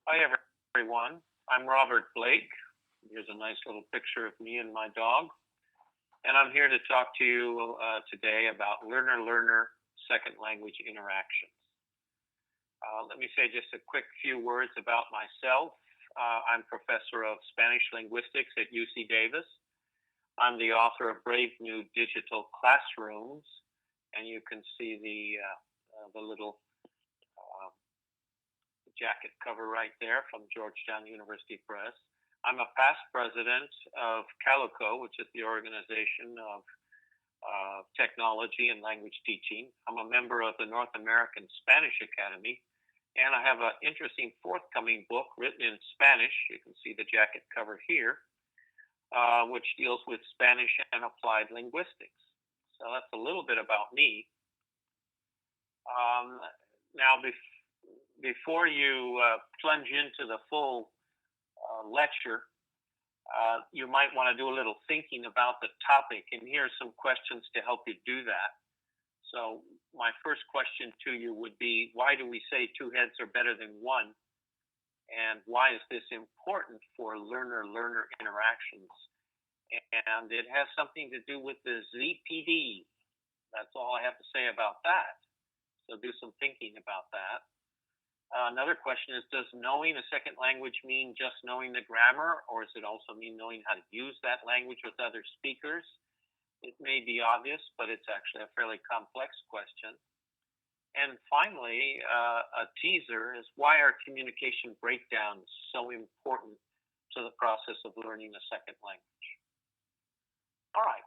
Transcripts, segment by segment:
Hi, everyone. I'm Robert Blake. Here's a nice little picture of me and my dog. And I'm here to talk to you today about learner learner second language interactions. Let me say just a quick few words about myself. I'm professor of Spanish linguistics at UC Davis. I'm the author of Brave New Digital Classrooms, and you can see the little uh, jacket cover right there from Georgetown University Press. I'm a past president of Calico, which is the organization of technology and language teaching. I'm a member of the North American Spanish Academy, and I have an interesting forthcoming book written in Spanish. You can see the jacket cover here, which deals with Spanish and applied linguistics. So that's a little bit about me. Now, before you plunge into the full lecture, you might want to do a little thinking about the topic, and here are some questions to help you do that. So my first question to you would be, why do we say two heads are better than one? And why is this important for learner-learner interactions? And it has something to do with the ZPD. That's all I have to say about that. So do some thinking about that. Another question is, does knowing a second language mean just knowing the grammar, or does it also mean knowing how to use that language with other speakers? It may be obvious, but it's actually a fairly complex question. And finally, a teaser is, why are communication breakdowns so important to the process of learning a second language? All right,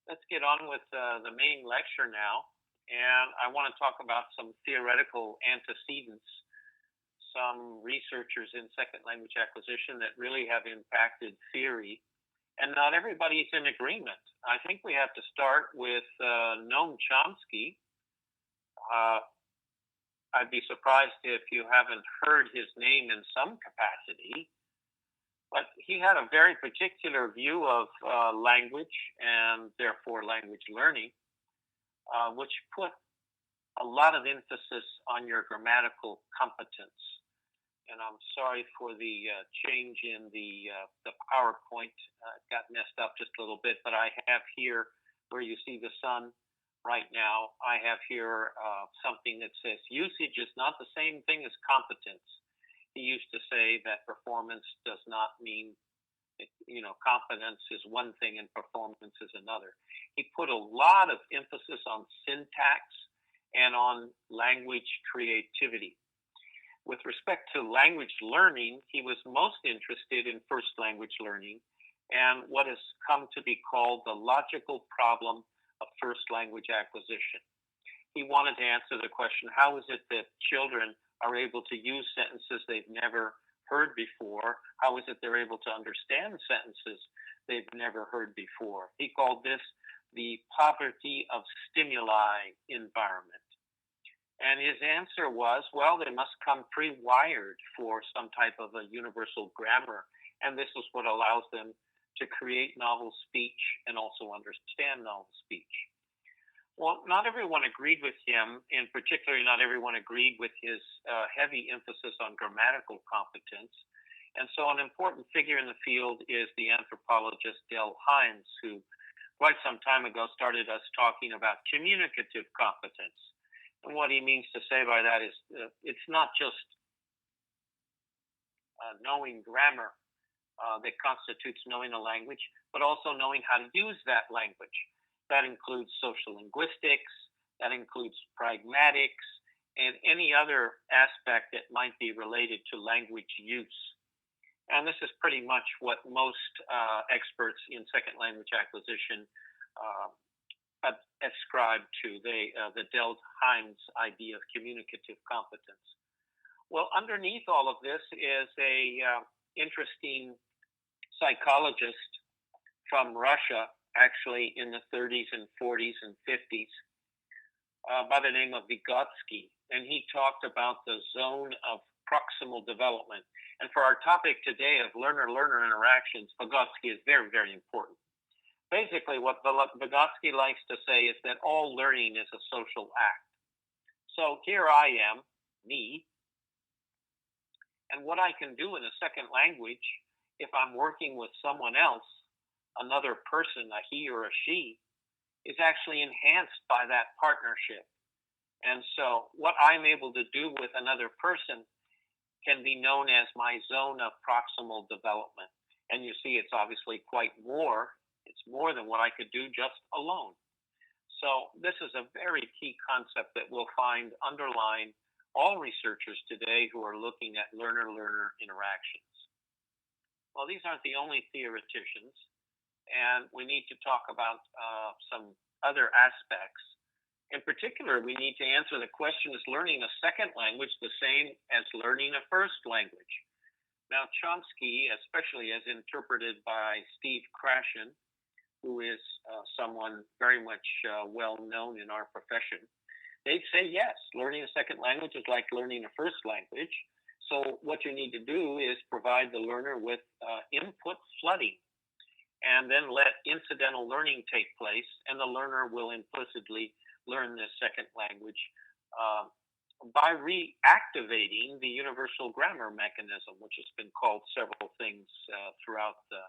let's get on with the main lecture now. And I want to talk about some theoretical antecedents, some researchers in second language acquisition that really have impacted theory. And not everybody's in agreement. I think we have to start with Noam Chomsky. I'd be surprised if you haven't heard his name in some capacity. But he had a very particular view of language and therefore language learning, which put a lot of emphasis on your grammatical competence. And I'm sorry for the change in the PowerPoint. It got messed up just a little bit, but I have here, where you see the sun right now, I have here something that says usage is not the same thing as competence. He used to say that performance does not mean, competence is one thing and performance is another. He put a lot of emphasis on syntax and on language creativity. With respect to language learning, he was most interested in first language learning and what has come to be called the logical problem of first language acquisition. He wanted to answer the question, how is it that children are able to use sentences they've never heard before? How is it they're able to understand sentences they've never heard before? He called this the poverty of stimuli environment. And his answer was, well, they must come pre-wired for some type of a universal grammar. And this is what allows them to create novel speech and also understand novel speech. Well, not everyone agreed with him. In particular, not everyone agreed with his heavy emphasis on grammatical competence. And so an important figure in the field is the anthropologist Del Hines, who quite some time ago started us talking about communicative competence. And what he means to say by that is it's not just knowing grammar that constitutes knowing a language, but also knowing how to use that language. That includes social linguistics, that includes pragmatics, and any other aspect that might be related to language use. And this is pretty much what most experts in second language acquisition ascribe to, the Del Hines idea of communicative competence. Well, underneath all of this is a interesting psychologist from Russia, actually in the 30s and 40s and 50s, by the name of Vygotsky. And he talked about the zone of proximal development. And for our topic today of learner-learner interactions, Vygotsky is very, very important. Basically, what Vygotsky likes to say is that all learning is a social act. So here I am, me, And what I can do in a second language, if I'm working with someone else, another person, a he or a she, is actually enhanced by that partnership. And so, what I'm able to do with another person can be known as my zone of proximal development. And you see, it's obviously quite more. It's more than what I could do just alone. So, this is a very key concept that we'll find underlying all researchers today who are looking at learner learner interactions. Well, these aren't the only theoreticians, and we need to talk about some other aspects. In particular, we need to answer the question, is learning a second language the same as learning a first language? Now, Chomsky, especially as interpreted by Steve Krashen, who is someone very much well known in our profession, they'd say yes, learning a second language is like learning a first language. So what you need to do is provide the learner with input flooding, and then let incidental learning take place, and the learner will implicitly learn this second language by reactivating the universal grammar mechanism, which has been called several things throughout the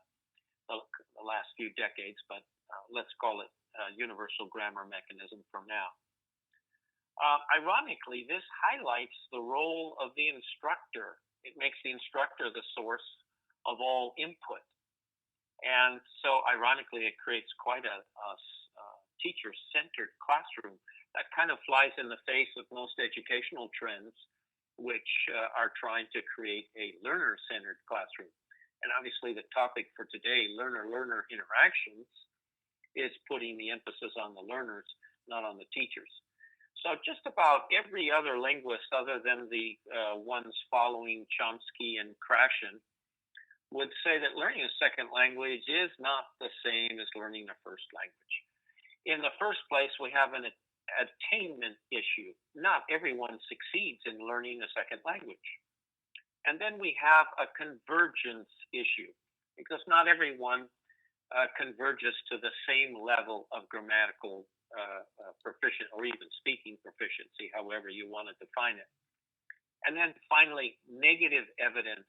last few decades, but let's call it universal grammar mechanism from now. Ironically, this highlights the role of the instructor. It makes the instructor the source of all input. And so, ironically, it creates quite a teacher-centered classroom that kind of flies in the face of most educational trends, which are trying to create a learner-centered classroom. And obviously, the topic for today, learner-learner interactions, is putting the emphasis on the learners, not on the teachers. So just about every other linguist other than the ones following Chomsky and Krashen would say that learning a second language is not the same as learning a first language. In the first place, we have an attainment issue. Not everyone succeeds in learning a second language. And then we have a convergence issue, because not everyone converges to the same level of grammatical proficient or even speaking proficiency, however you want to define it. And then finally, negative evidence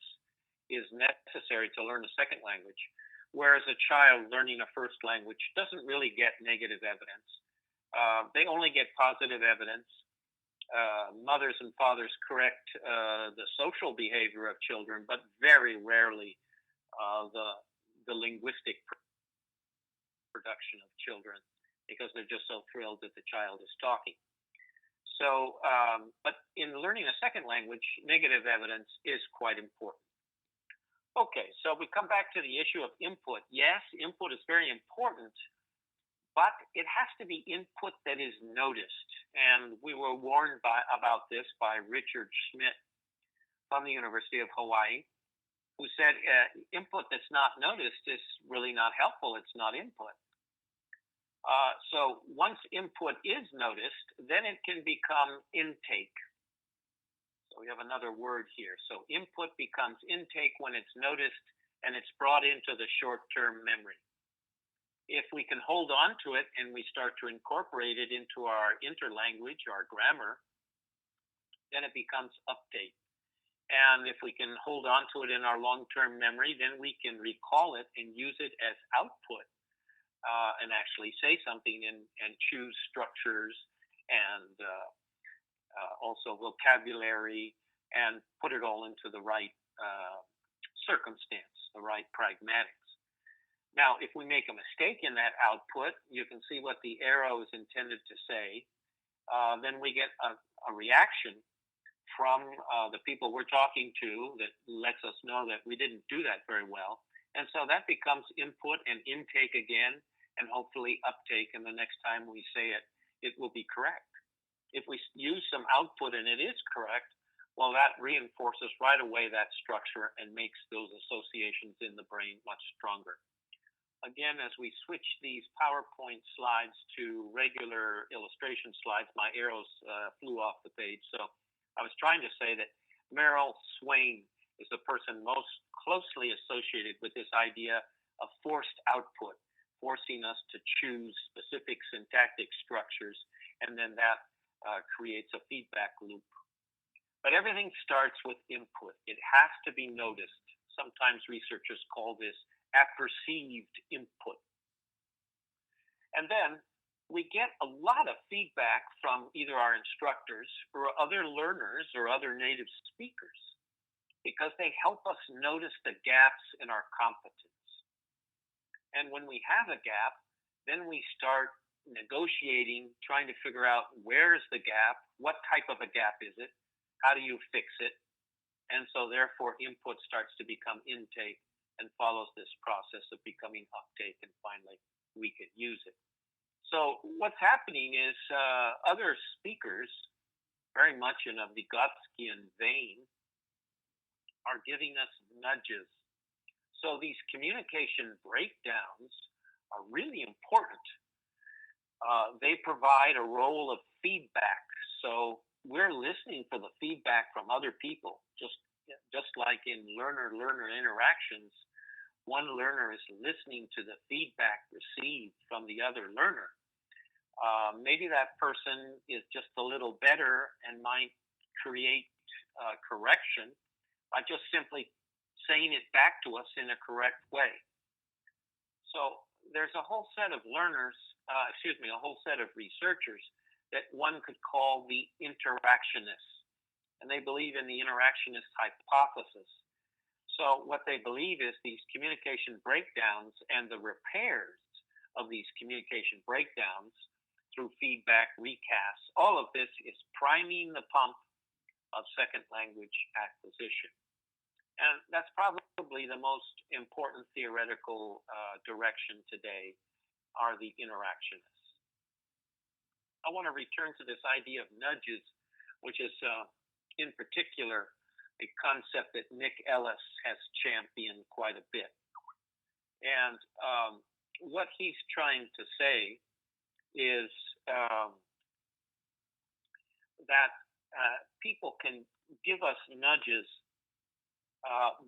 is necessary to learn a second language, whereas a child learning a first language doesn't really get negative evidence. They only get positive evidence. Mothers and fathers correct the social behavior of children, but very rarely the linguistic production of children, because they're just so thrilled that the child is talking. So, but in learning a second language, negative evidence is quite important. Okay, so we come back to the issue of input. Yes, input is very important, but it has to be input that is noticed. And we were warned about this by Richard Schmidt from the University of Hawaii, who said input that's not noticed is really not helpful. It's not input. So once input is noticed, then it can become intake. So we have another word here. So input becomes intake when it's noticed and it's brought into the short-term memory. If we can hold on to it and we start to incorporate it into our interlanguage, our grammar, then it becomes uptake. And if we can hold on to it in our long-term memory, then we can recall it and use it as output. And actually say something and choose structures and also vocabulary and put it all into the right circumstance, the right pragmatics. Now, if we make a mistake in that output, you can see what the arrow is intended to say. Then we get a reaction from the people we're talking to that lets us know that we didn't do that very well. And so that becomes input and intake again, and hopefully uptake, and the next time we say it, it will be correct. If we use some output and it is correct, well, that reinforces right away that structure and makes those associations in the brain much stronger. Again, as we switch these PowerPoint slides to regular illustration slides, my arrows flew off the page. So I was trying to say that Merrill Swain is the person most closely associated with this idea of forced output, forcing us to choose specific syntactic structures, and then that creates a feedback loop. But everything starts with input. It has to be noticed. Sometimes researchers call this apperceived input. And then we get a lot of feedback from either our instructors or other learners or other native speakers because they help us notice the gaps in our competence. And when we have a gap, then we start negotiating, trying to figure out where's the gap, what type of a gap is it, how do you fix it? And so therefore input starts to become intake and follows this process of becoming uptake, and finally we can use it. So what's happening is other speakers, very much in a Vygotskian vein, are giving us nudges. So these communication breakdowns are really important. They provide a role of feedback. So we're listening for the feedback from other people, just like in learner-learner interactions. One learner is listening to the feedback received from the other learner. Maybe that person is just a little better and might create correction by just simply saying it back to us in a correct way. So there's a whole set of learners, a whole set of researchers that one could call the interactionists. And they believe in the interactionist hypothesis. So what they believe is these communication breakdowns and the repairs of these communication breakdowns through feedback, recasts, all of this is priming the pump of second language acquisition. And that's probably the most important theoretical direction today, are the interactionists. I want to return to this idea of nudges, which is in particular a concept that Nick Ellis has championed quite a bit. And what he's trying to say is that people can give us nudges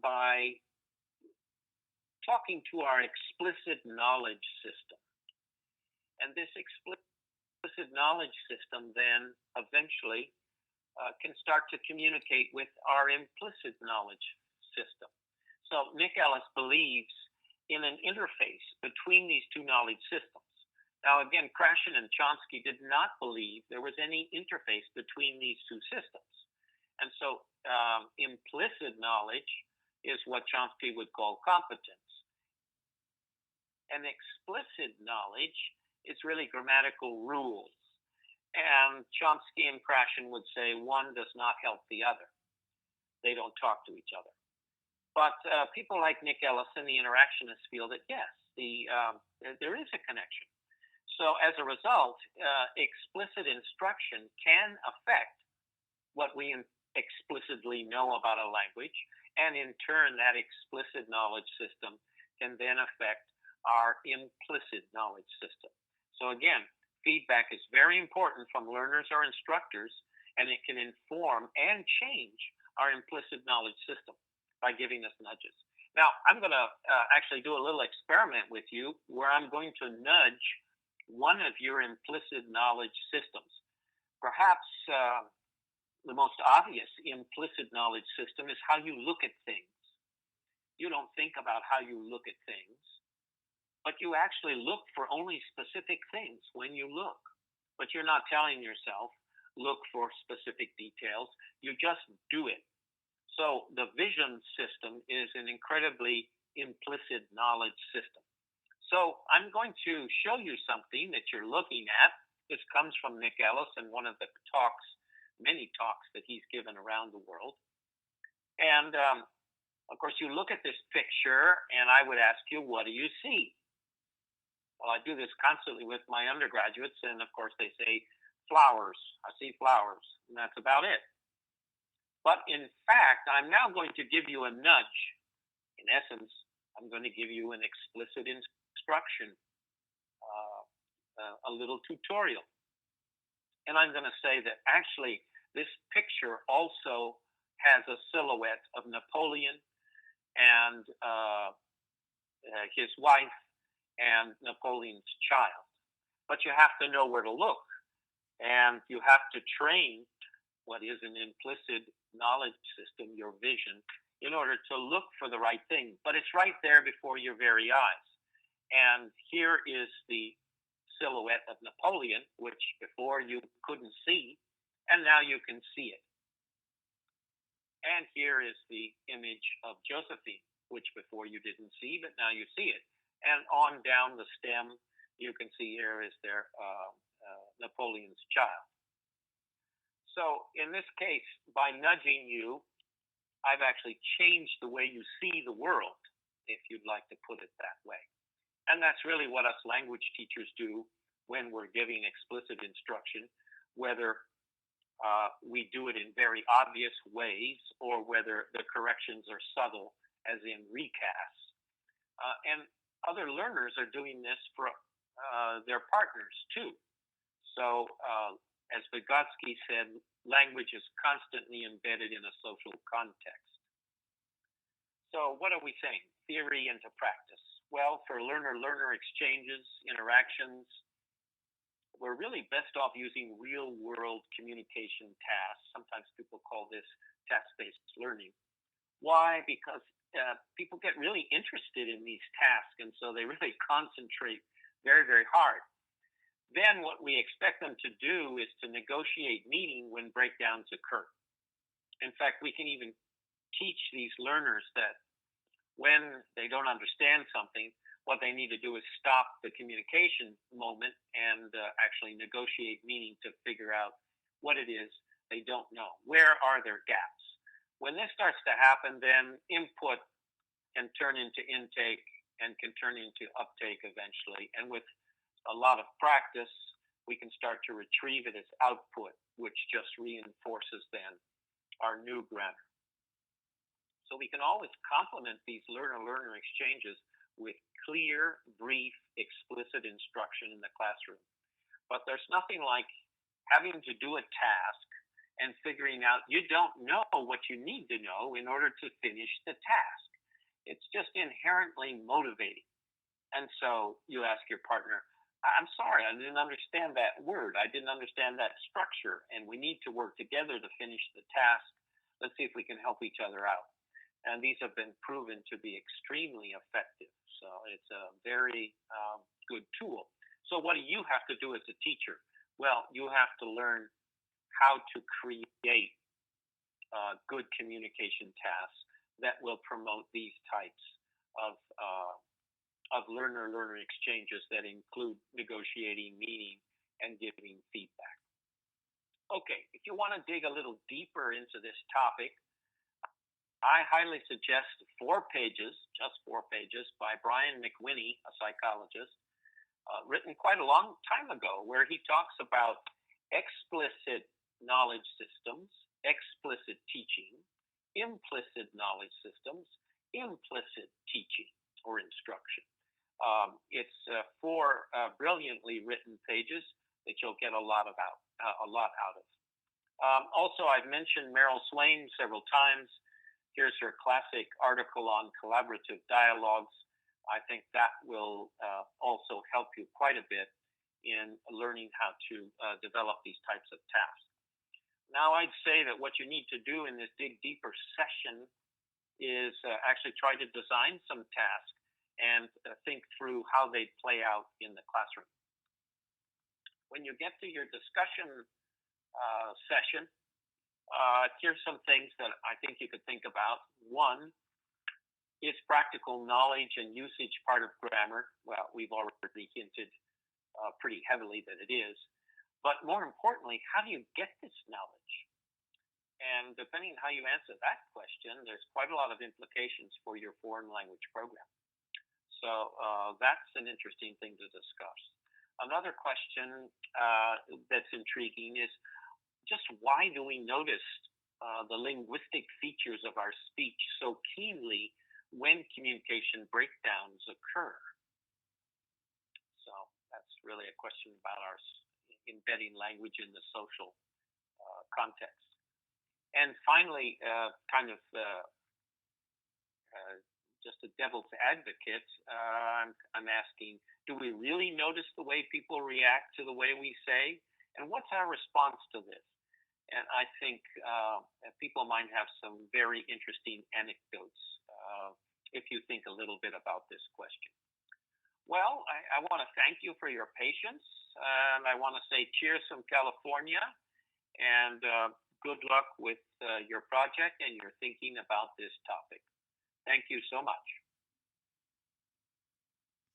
by talking to our explicit knowledge system. And this explicit knowledge system then eventually can start to communicate with our implicit knowledge system. So Nick Ellis believes in an interface between these two knowledge systems. Now, again, Krashen and Chomsky did not believe there was any interface between these two systems. And so implicit knowledge is what Chomsky would call competence. And explicit knowledge is really grammatical rules. And Chomsky and Krashen would say one does not help the other. They don't talk to each other. But people like Nick Ellis in the interactionist feel that yes, there is a connection. So as a result, explicit instruction can affect what we explicitly know about a language, and in turn, that explicit knowledge system can then affect our implicit knowledge system. So again, feedback is very important from learners or instructors, and it can inform and change our implicit knowledge system by giving us nudges. Now, I'm going to actually do a little experiment with you where I'm going to nudge one of your implicit knowledge systems. Perhaps the most obvious implicit knowledge system is how you look at things. You don't think about how you look at things, but you actually look for only specific things when you look. But you're not telling yourself, look for specific details. You just do it. So the vision system is an incredibly implicit knowledge system. So I'm going to show you something that you're looking at. This comes from Nick Ellis in one of the talks, many talks that he's given around the world. And of course, you look at this picture and I would ask you, what do you see? Well, I do this constantly with my undergraduates, and of course they say flowers. I see flowers, and that's about it. But in fact, I'm now going to give you a nudge. In essence, I'm going to give you an explicit instruction, a little tutorial. And I'm going to say that actually this picture also has a silhouette of Napoleon and his wife and Napoleon's child. But you have to know where to look, and you have to train what is an implicit knowledge system, your vision, in order to look for the right thing. But it's right there before your very eyes. And here is the silhouette of Napoleon, which before you couldn't see, and now you can see it. And here is the image of Josephine, which before you didn't see, but now you see it. And on down the stem, you can see here is their Napoleon's child. So in this case, by nudging you, I've actually changed the way you see the world, if you'd like to put it that way. And that's really what us language teachers do when we're giving explicit instruction, whether we do it in very obvious ways or whether the corrections are subtle, as in recasts. And other learners are doing this for their partners too. So as Vygotsky said, language is constantly embedded in a social context. So what are we saying? Theory into practice. Well, for learner-learner exchanges, interactions, we're really best off using real-world communication tasks. Sometimes people call this task-based learning. Why? Because people get really interested in these tasks, and so they really concentrate very, very hard. Then what we expect them to do is to negotiate meaning when breakdowns occur. In fact, we can even teach these learners that when they don't understand something, what they need to do is stop the communication moment and actually negotiate meaning to figure out what it is they don't know. Where are their gaps? When this starts to happen, then input can turn into intake and can turn into uptake eventually. And with a lot of practice, we can start to retrieve it as output, which just reinforces then our new grammar. So we can always complement these learner-learner exchanges with clear, brief, explicit instruction in the classroom. But there's nothing like having to do a task and figuring out you don't know what you need to know in order to finish the task. It's just inherently motivating. And so you ask your partner, I'm sorry, I didn't understand that word. I didn't understand that structure, and we need to work together to finish the task. Let's see if we can help each other out. And these have been proven to be extremely effective. So it's a very good tool. So what do you have to do as a teacher? Well, you have to learn how to create good communication tasks that will promote these types of learner-learner exchanges that include negotiating meaning and giving feedback. Okay, if you want to dig a little deeper into this topic, I highly suggest 4 pages, just 4 pages, by Brian McWhinney, a psychologist, written quite a long time ago, where he talks about explicit knowledge systems, explicit teaching, implicit knowledge systems, implicit teaching or instruction. It's 4 brilliantly written pages that you'll get a lot out of. Also, I've mentioned Meryl Swain several times. Here's her classic article on collaborative dialogues. I think that will also help you quite a bit in learning how to develop these types of tasks. Now, I'd say that what you need to do in this Dig Deeper session is actually try to design some tasks and think through how they play out in the classroom. When you get to your discussion session, here's some things that I think you could think about. One, is practical knowledge and usage part of grammar? Well, we've already hinted pretty heavily that it is. But more importantly, how do you get this knowledge? And depending on how you answer that question, there's quite a lot of implications for your foreign language program. So that's an interesting thing to discuss. Another question that's intriguing is just why do we notice the linguistic features of our speech so keenly when communication breakdowns occur? So that's really a question about our embedding language in the social context. And finally, just a devil's advocate, I'm asking, do we really notice the way people react to the way we say? And what's our response to this? And I think people might have some very interesting anecdotes if you think a little bit about this question. Well, I want to thank you for your patience. And I want to say cheers from California, and good luck with your project and your thinking about this topic. Thank you so much.